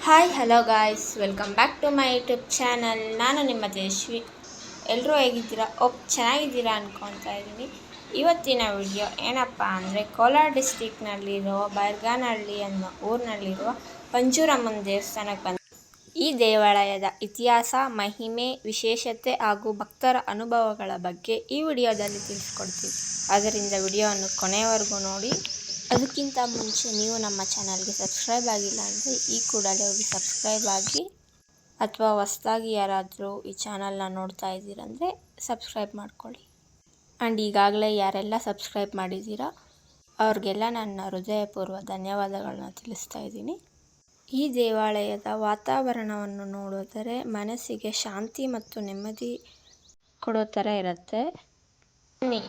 Hi hello guys, welcome back to my YouTube channel. ನಾನು ನಿಮ್ಮ ಜಯಶ್ರೀ. ಎಲ್ಲರೂ ಹೇಗಿದ್ದೀರಾ? ಚೆನ್ನಾಗಿದ್ದೀರಾ ಅಂದ್ಕೊತಾ ಇದ್ದೀನಿ. ಇವತ್ತಿನ ವಿಡಿಯೋ ಏನಪ್ಪ ಅಂದರೆ, ಕೋಲಾರ ಡಿಸ್ಟಿಕ್ನಲ್ಲಿರೋ ಬೈರ್ಗಾನಹಳ್ಳಿ ಅನ್ನೋ ಊರಿನಲ್ಲಿರುವ ಪಂಜುರಮ್ಮನ ದೇವಸ್ಥಾನಕ್ಕೆ ಬಂದು ಈ ದೇವಾಲಯದ ಇತಿಹಾಸ, ಮಹಿಮೆ, ವಿಶೇಷತೆ ಹಾಗೂ ಭಕ್ತರ ಅನುಭವಗಳ ಬಗ್ಗೆ ಈ ವಿಡಿಯೋದಲ್ಲಿ ತಿಳಿಸ್ಕೊಡ್ತೀನಿ. ಆದ್ದರಿಂದ ವಿಡಿಯೋವನ್ನು ಕೊನೆಯವರೆಗೂ ನೋಡಿ. ಅದಕ್ಕಿಂತ ಮುಂಚೆ ನೀವು ನಮ್ಮ ಚಾನಲ್ಗೆ ಸಬ್ಸ್ಕ್ರೈಬ್ ಆಗಿಲ್ಲ ಅಂದರೆ ಈ ಕೂಡಲೇ ಹೋಗಿ ಸಬ್ಸ್ಕ್ರೈಬ್ ಆಗಿ, ಅಥವಾ ಹೊಸದಾಗಿ ಯಾರಾದರೂ ಈ ಚಾನಲ್ನ ನೋಡ್ತಾ ಇದ್ದೀರಂದರೆ ಸಬ್ಸ್ಕ್ರೈಬ್ ಮಾಡ್ಕೊಳ್ಳಿ. ಆ್ಯಂಡ್ ಈಗಾಗಲೇ ಯಾರೆಲ್ಲ ಸಬ್ಸ್ಕ್ರೈಬ್ ಮಾಡಿದ್ದೀರಾ ಅವ್ರಿಗೆಲ್ಲ ನನ್ನ ಹೃದಯಪೂರ್ವ ಧನ್ಯವಾದಗಳನ್ನ ತಿಳಿಸ್ತಾ ಇದ್ದೀನಿ. ಈ ದೇವಾಲಯದ ವಾತಾವರಣವನ್ನು ನೋಡಿದರೆ ಮನಸ್ಸಿಗೆ ಶಾಂತಿ ಮತ್ತು ನೆಮ್ಮದಿ ಕೊಡೋ ಥರ ಇರುತ್ತೆ.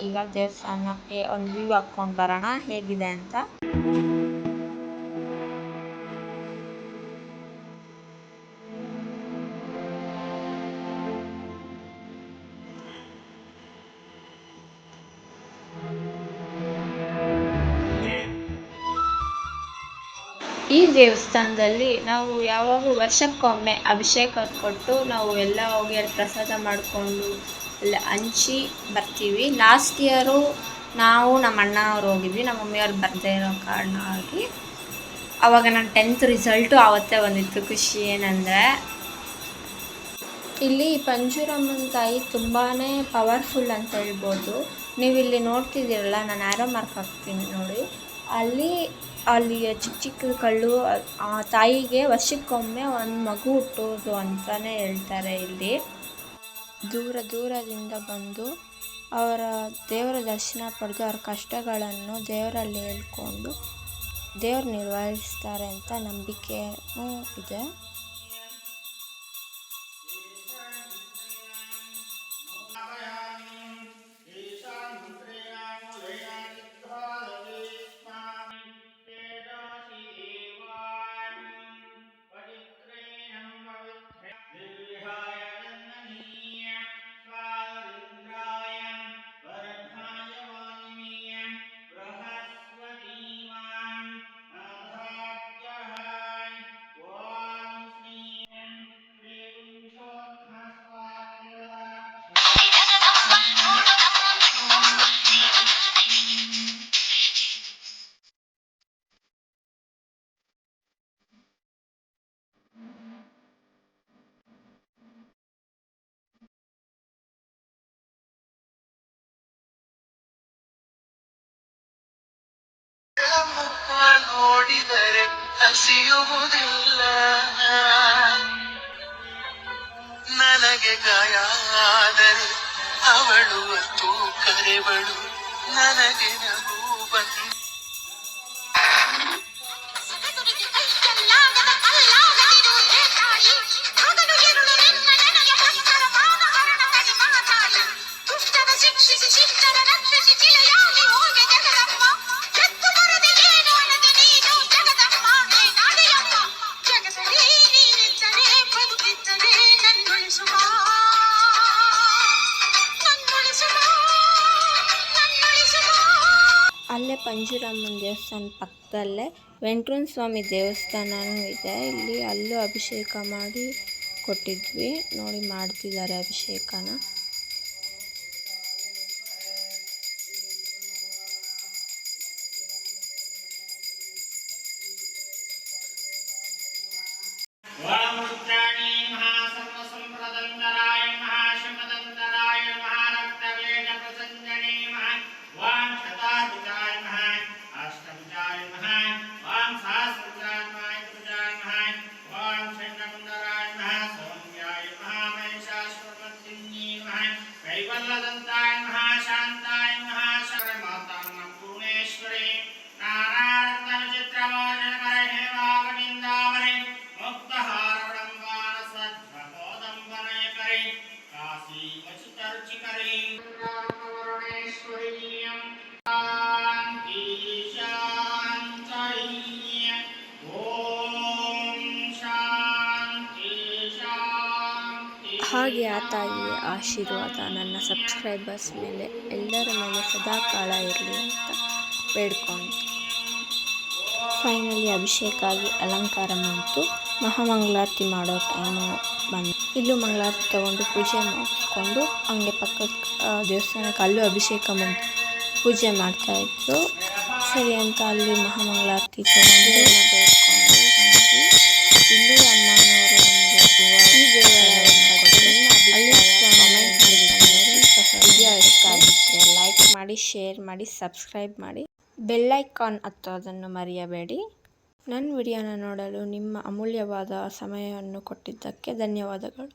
ಈಗ ದೇವಸ್ಥಾನಕ್ಕೆ ಒಂದು ವ್ಯೂ ಹಾಕ್ಕೊಂಡು ಬರೋಣ ಹೇಗಿದೆ ಅಂತ. ಈ ದೇವಸ್ಥಾನದಲ್ಲಿ ನಾವು ಯಾವಾಗ ವರ್ಷಕ್ಕೊಮ್ಮೆ ಅಭಿಷೇಕ ಕೊಟ್ಟು ನಾವು ಎಲ್ಲ ಹೋಗಿ ಅಲ್ಲಿ ಪ್ರಸಾದ ಮಾಡಿಕೊಂಡು ಅಲ್ಲಿ ಹಂಚಿ ಬರ್ತೀವಿ. ಲಾಸ್ಟ್ ಇಯರು ನಾವು ನಮ್ಮ ಅಣ್ಣ ಅವ್ರು ಹೋಗಿದ್ವಿ, ನಮ್ಮ ಮಮ್ಮಿಯವ್ರು ಬರದೇ ಇರೋ ಕಾರಣ ಆಗಿ. ಆವಾಗ ನನ್ನ 10th ರಿಸಲ್ಟು ಆವತ್ತೇ ಬಂದಿತ್ತು. ಖುಷಿ ಏನಂದರೆ, ಇಲ್ಲಿ ಪಂಜುರಮ್ಮನ ತಾಯಿ ತುಂಬಾ ಪವರ್ಫುಲ್ ಅಂತ ಹೇಳ್ಬೋದು. ನೀವು ಇಲ್ಲಿ ನೋಡ್ತಿದ್ದೀರಲ್ಲ, ನಾನು ಆ್ಯರೋ ಮಾರ್ಕ್ ಹಾಕ್ತೀನಿ ನೋಡಿ. ಅಲ್ಲಿ ಚಿಕ್ಕ ಚಿಕ್ಕ ಕಳ್ಳು ಆ ತಾಯಿಗೆ ವರ್ಷಕ್ಕೊಮ್ಮೆ ಒಂದು ಮಗು ಹುಟ್ಟೋದು ಅಂತಲೇ ಹೇಳ್ತಾರೆ. ಇಲ್ಲಿ ದೂರದಿಂದ ಬಂದು ಅವರ ದೇವರ ದರ್ಶನ ಪಡೆದು ಅವ್ರ ಕಷ್ಟಗಳನ್ನು ದೇವರಲ್ಲಿ ಹೇಳ್ಕೊಂಡು ದೇವರು ನಿರ್ವಹಿಸ್ತಾರೆ ಅಂತ ನಂಬಿಕೆಯೂ ಇದೆ. ನೋಡಿದರೆ ಹಸಿಯುವುದಿಲ್ಲ, ನನಗೆ ಗಾಯ ಆದರೆ ಅವಳು ಅತ್ತು ಕರೆವಳು, ನನಗೆ ನಗು ಬಂದು ಅಲ್ಲೇ ಪಂಜುರಮ್ಮನ ದೇವಸ್ಥಾನ ಪಕ್ಕದಲ್ಲೇ ವೆಂಕಟರಮಣ ಸ್ವಾಮಿ ದೇವಸ್ಥಾನವೂ ಇದೆ. ಇಲ್ಲಿ ಅಲ್ಲೂ ಅಭಿಷೇಕ ಮಾಡಿ ಕೊಟ್ಟಿದ್ವಿ. ನೋಡಿ ಮಾಡ್ತಿದ್ದಾರೆ ಅಭಿಷೇಕನ. ಹಾಗೆ ಆ ತಾಯಿಯ ಆಶೀರ್ವಾದ ನನ್ನ ಸಬ್ಸ್ಕ್ರೈಬರ್ಸ್ ಮೇಲೆ, ಎಲ್ಲರ ಮೇಲೆ ಸದಾ ಕಾಲ ಇರಲಿ ಅಂತ ಬೇಡ್ಕೊಂಡು ಫೈನಲಿ ಅಭಿಷೇಕ ಆಗಿ ಅಲಂಕಾರ ಮಾಡಿತು. ಮಹಾಮಂಗಳಾರತಿ ಮಾಡೋ ಟೈಮು ಬಂದು ಇಲ್ಲೂ ಮಂಗಳಾರತಿ ತೊಗೊಂಡು ಪೂಜೆ ಮಾಡಿಸ್ಕೊಂಡು ಹಂಗೆ ಪಕ್ಕಕ್ಕೆ ದೇವಸ್ಥಾನಕ್ಕೆ ಅಲ್ಲೂ ಅಭಿಷೇಕ ಮಾಡಿ ಪೂಜೆ ಮಾಡ್ತಾಯಿದ್ರು. ಸರಿ ಅಂತ ಅಲ್ಲಿ ಮಹಾಮಂಗಳಾರತಿ ತೊಗೊಂಡು ಬೇಡ್ಕೊಂಡು ಬಂದ್ವಿ. ಇಲ್ಲೂ ಅಮ್ಮನವರು ನಮಗೆ ಈ ದೇವಾಲಯದಿಂದ ನಿಮ್ಮ ಅಭಿಪ್ರಾಯ ಕಾಮೆಂಟ್ ಮಾಡಿ. ವಿಡಿಯೋ ಇಷ್ಟ ಆಗಿದ್ದರೆ ಲೈಕ್ ಮಾಡಿ, ಶೇರ್ ಮಾಡಿ, ಸಬ್ಸ್ಕ್ರೈಬ್ ಮಾಡಿ, ಬೆಲ್ಲೈಕಾನ್ ಹತ್ತೋದನ್ನು ಮರೆಯಬೇಡಿ. ನನ್ನ ವಿಡಿಯೋನ ನೋಡಲು ನಿಮ್ಮ ಅಮೂಲ್ಯವಾದ ಸಮಯವನ್ನು ಕೊಟ್ಟಿದ್ದಕ್ಕೆ ಧನ್ಯವಾದಗಳು.